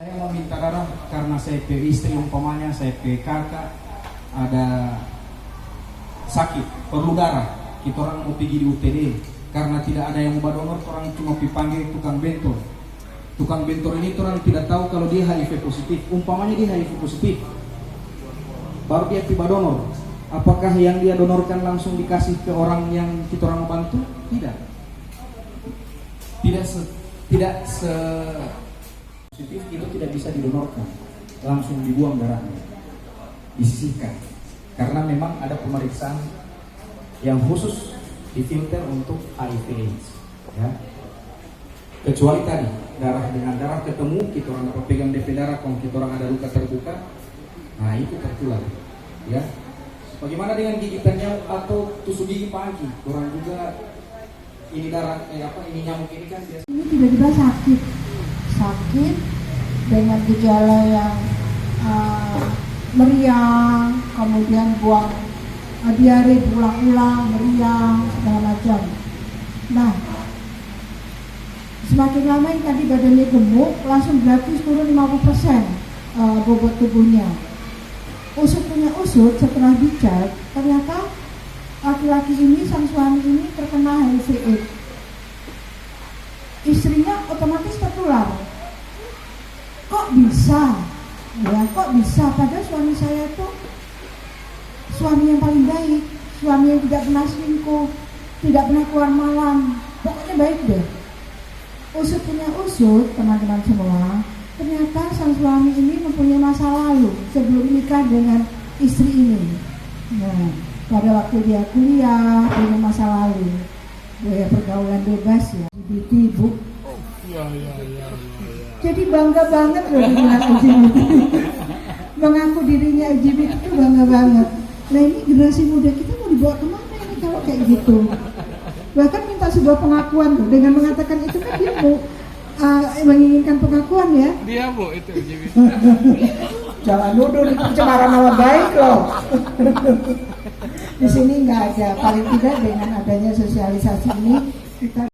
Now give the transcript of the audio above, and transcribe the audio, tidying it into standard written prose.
Saya mau minta darah karena saya pe istri, umpamanya saya pe kakak ada sakit, perlu darah. Kita orang mau pergi di UTD, karena tidak ada yang mau donor, orang cuma dipanggil tukang bentor. Tukang bentor ini orang tidak tahu kalau dia HIV positif. Umpamanya dia HIV positif, baru dia tiba donor. Apakah yang dia donorkan langsung dikasih ke orang yang kita orang mau bantu? Tidak. Tidak positif itu tidak bisa didonorkan, langsung dibuang darahnya, disisihkan, karena memang ada pemeriksaan yang khusus difilter untuk HIV/AIDS, ya. Kecuali tadi darah dengan darah ketemu, kita orang dapat pegang DP darah, kalau kita orang ada luka terbuka, nah itu tertular, ya. Bagaimana dengan gigitan nyamuk atau tusuk gigi pagi? Orang juga ini darah ini nyamuk ini kan biasa. Ini tiba-tiba sakit dengan gejala yang meriang, kemudian buang diare berulang-ulang, meriang, segala macam. Nah, semakin lama yang tadi badannya gemuk, langsung gratis turun 50% bobot tubuhnya. Usut punya usut, setelah dicek, ternyata laki-laki ini, sang suami ini terkena HIV/AIDS. Istrinya otomatis tertular. Kok bisa? Ya, kok bisa? Padahal suami saya itu suami yang paling baik, suami yang tidak pernah selingkuh, tidak pernah keluar malam, pokoknya baik deh. Usut punya usut, teman-teman semua, ternyata sang suami ini mempunyai masa lalu sebelum nikah dengan istri ini. Nah, pada waktu dia kuliah, punya masa lalu, dia pergaulan bebas ya, LGBT, Bu. Jadi bangga banget loh dibilang LGBT. Mengaku dirinya LGBT itu bangga banget. Nah ini generasi muda kita mau dibawa kemana ini kalau kayak gitu? Bahkan minta sebuah pengakuan loh, dengan mengatakan itu kan dia mau menginginkan pengakuan ya. Dia Bu itu LGBT. Jangan nuduh itu pencemaran nama baik loh. Di sini nggak ada, paling tidak dengan adanya sosialisasi ini kita